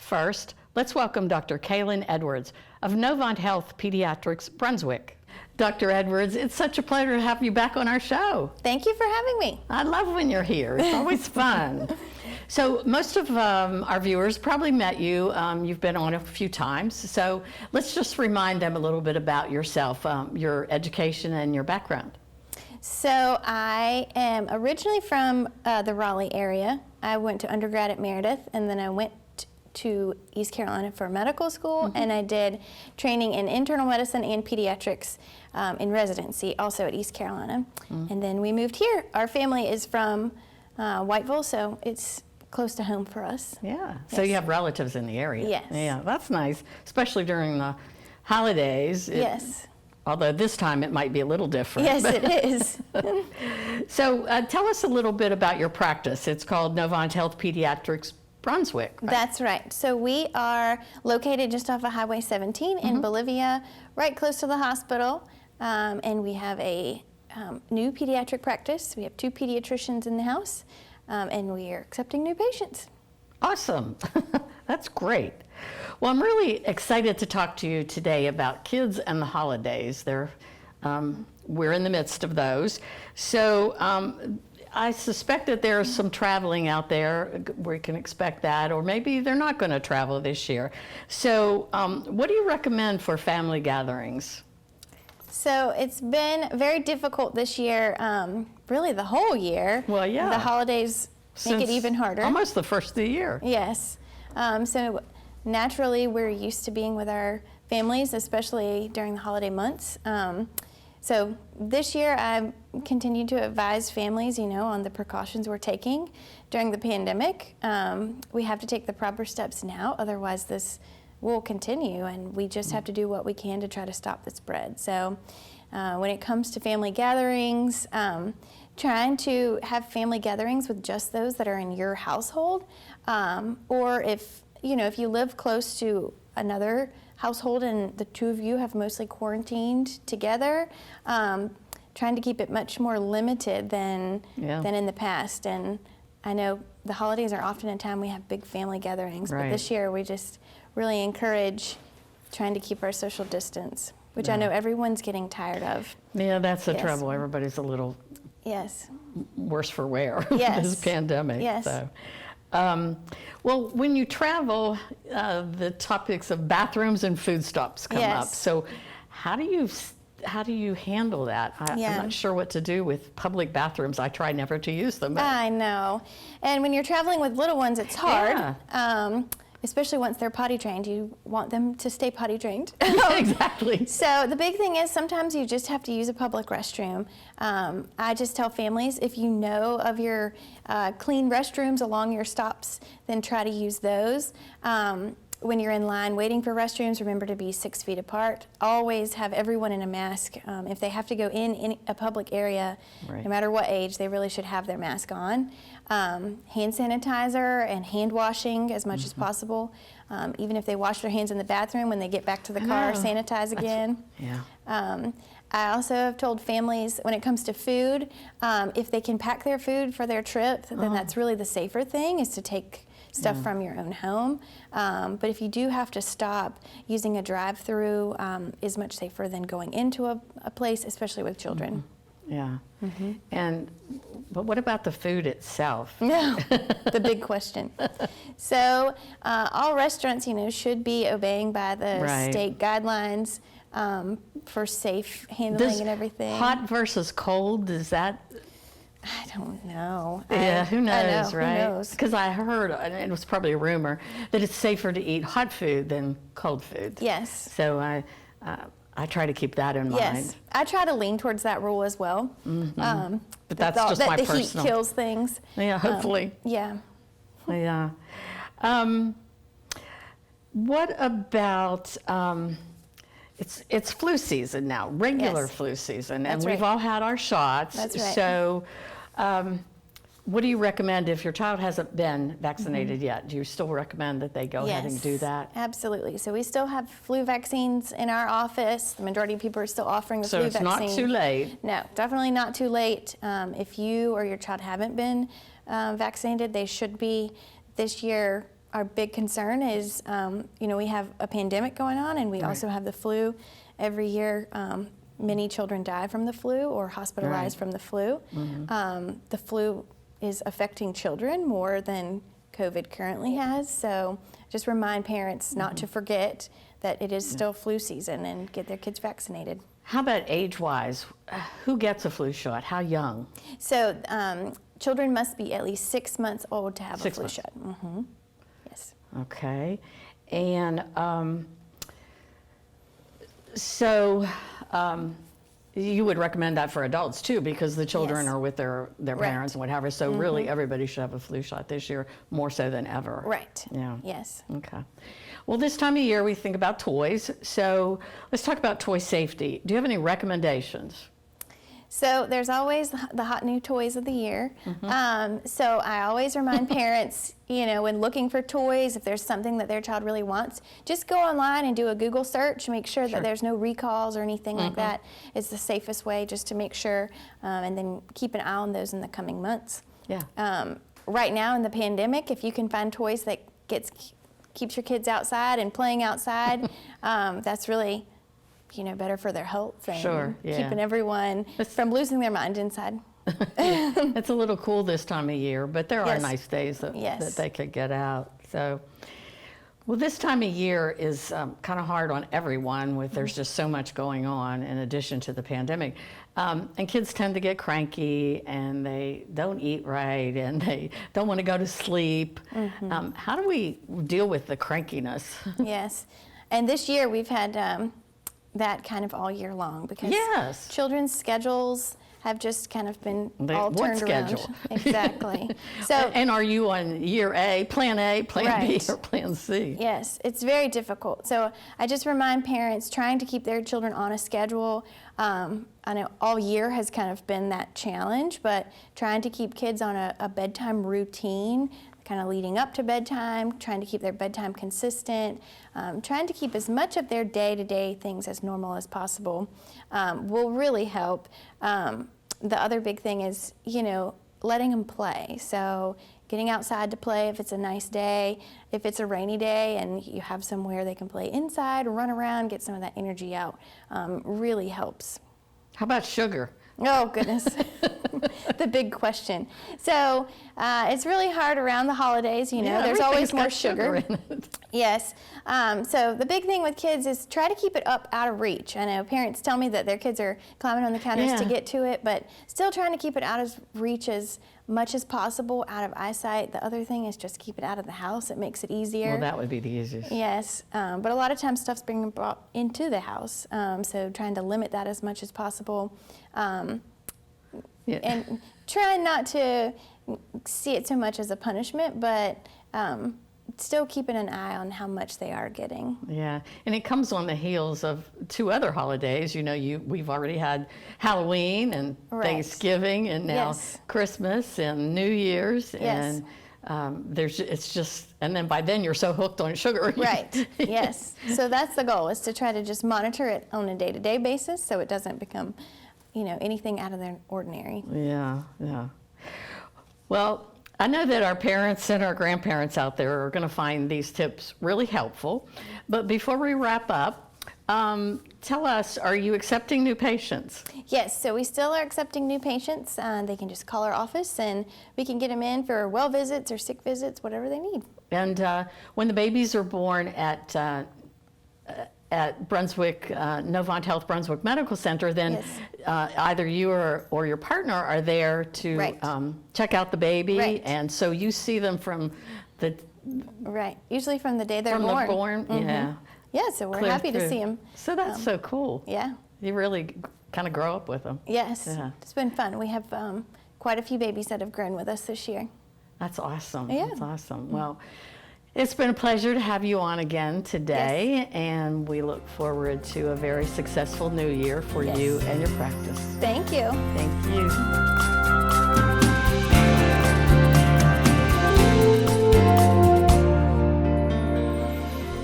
First, let's welcome Dr. Kaylan Edwards of Novant Health Pediatrics, Brunswick. Dr. Edwards, it's such a pleasure to have you back on our show. Thank you for having me. I love when you're here. It's always fun. So most of our viewers probably met you. You've been on a few times. So let's just remind them a little bit about yourself, your education and your background. So I am originally from the Raleigh area. I went to undergrad at Meredith, and then I went to East Carolina for medical school, and I did training in internal medicine and pediatrics in residency, also at East Carolina. And then we moved here. Our family is from Whiteville, so it's close to home for us. Yeah, so you have relatives in the area. Yes. Yeah, that's nice, especially during the holidays. Yes. Although this time it might be a little different. Yes, it is. So tell us a little bit about your practice. It's called Novant Health Pediatrics, Brunswick. Right? That's right. So we are located just off of Highway 17 in Bolivia, right close to the hospital. And we have a new pediatric practice. We have 2 pediatricians in the house, and we are accepting new patients. Awesome. That's great. Well, I'm really excited to talk to you today about kids and the holidays. We're in the midst of those. So I suspect that there's some traveling out there. We can expect that, or maybe they're not going to travel this year. So what do you recommend for family gatherings? So it's been very difficult this year, really the whole year. Well, yeah. The holidays make it even harder. Almost the first of the year. Yes. So naturally, we're used to being with our families, especially during the holiday months. So this year, I continue to advise families, on the precautions we're taking during the pandemic. We have to take the proper steps now, otherwise this will continue, and we just have to do what we can to try to stop the spread. So when it comes to family gatherings, trying to have family gatherings with just those that are in your household, or if you live close to another household and the 2 of you have mostly quarantined together, trying to keep it much more limited than in the past. And I know the holidays are often a time we have big family gatherings, but this year we just really encourage trying to keep our social distance, which I know everyone's getting tired of. Yeah, that's the trouble. Everybody's a little worse for wear with this pandemic. Yes. So. Well, when you travel, the topics of bathrooms and food stops come up. So how do you handle that? I'm not sure what to do with public bathrooms. I try never to use them. I know. And when you're traveling with little ones, it's hard. Especially once they're potty trained. You want them to stay potty trained. Exactly. So the big thing is sometimes you just have to use a public restroom. I just tell families, if you know of your clean restrooms along your stops, then try to use those. When you're in line waiting for restrooms, remember to be 6 feet apart. Always have everyone in a mask. If they have to go in a public area, no matter what age, they really should have their mask on. Hand sanitizer and hand washing as much as possible. Even if they wash their hands in the bathroom, when they get back to the car, sanitize again. I also have told families when it comes to food, if they can pack their food for their trip, then that's really the safer thing, is to take stuff from your own home. But if you do have to stop, using a drive-through is much safer than going into a place, especially with children. But what about the food itself? No, the big question. So all restaurants, should be obeying by the state guidelines for safe handling and everything. Hot versus cold, is that? I don't know. Yeah, who knows, right? Who knows? Because I heard, and it was probably a rumor, that it's safer to eat hot food than cold food. Yes. So I try to keep that in mind. Yes, I try to lean towards that rule as well. But that's just my personal. The heat kills things. Yeah, hopefully. Yeah. What about? It's flu season now, regular flu season, and we've all had our shots. That's right. So, what do you recommend if your child hasn't been vaccinated yet? Do you still recommend that they go ahead and do that? Absolutely. So we still have flu vaccines in our office. The majority of people are still offering the flu vaccine. So it's not too late. No, definitely not too late. If you or your child haven't been vaccinated, they should be this year. our big concern is, we have a pandemic going on, and we also have the flu. Every year, many children die from the flu or hospitalized from the flu. The flu is affecting children more than COVID currently has, so just remind parents not to forget that it is still flu season and get their kids vaccinated. How about age-wise? Who gets a flu shot? How young? So children must be at least 6 months old to have a flu shot. Yes. Okay. And so you would recommend that for adults too, because the children are with their parents and whatever. So really everybody should have a flu shot this year, more so than ever. Right. Yeah. Yes. Okay. Well, this time of year we think about toys. So let's talk about toy safety. Do you have any recommendations? So there's always the hot new toys of the year. So I always remind parents, when looking for toys, if there's something that their child really wants, just go online and do a Google search, make sure that there's no recalls or anything like that. It's the safest way just to make sure, and then keep an eye on those in the coming months. Yeah. Right now in the pandemic, if you can find toys that keeps your kids outside and playing outside, that's really better for their health and keeping everyone from losing their mind inside. It's a little cool this time of year, but there are nice days that they could get out. So, well, this time of year is kind of hard on everyone there's just so much going on in addition to the pandemic. And kids tend to get cranky and they don't eat right and they don't want to go to sleep. How do we deal with the crankiness? Yes. And this year we've had that kind of all year long because children's schedules have just kind of been all turned around. Exactly. So, and are you on year A, plan B, or plan C? Yes, it's very difficult. So I just remind parents trying to keep their children on a schedule. I know all year has kind of been that challenge, but trying to keep kids on a bedtime routine, kind of leading up to bedtime, trying to keep their bedtime consistent, trying to keep as much of their day-to-day things as normal as possible will really help. The other big thing is, letting them play. So getting outside to play if it's a nice day, if it's a rainy day and you have somewhere they can play inside, run around, get some of that energy out, really helps. How about sugar? Oh, goodness. The big question. So it's really hard around the holidays, there's always more sugar. In it. Yes. So the big thing with kids is try to keep it up out of reach. I know parents tell me that their kids are climbing on the counters to get to it, but still trying to keep it out of reach as much as possible, out of eyesight. The other thing is just keep it out of the house. It makes it easier. Well, that would be the easiest. Yes. But a lot of times stuff's being brought into the house. So trying to limit that as much as possible. And try not to see it so much as a punishment, but still keeping an eye on how much they are getting. Yeah, and it comes on the heels of 2 other holidays. We've already had Halloween and Thanksgiving, and now Christmas and New Year's, and and then by then you're so hooked on sugar. Right. Yes. So that's the goal, is to try to just monitor it on a day-to-day basis, so it doesn't become anything out of the ordinary. Yeah. Well, I know that our parents and our grandparents out there are going to find these tips really helpful. But before we wrap up, tell us, are you accepting new patients? Yes, so we still are accepting new patients. They can just call our office and we can get them in for well visits or sick visits, whatever they need. And when the babies are born at Brunswick, Novant Health Brunswick Medical Center, then either you or your partner are there to check out the baby, and so you see them from the usually from the day they're born. Yeah, so we're happy to see them. So that's so cool. Yeah, you really kind of grow up with them. Yes, it's been fun. We have quite a few babies that have grown with us this year. That's awesome. Yeah. That's awesome. Well, it's been a pleasure to have you on again today, and we look forward to a very successful new year for you and your practice. Thank you. Thank you.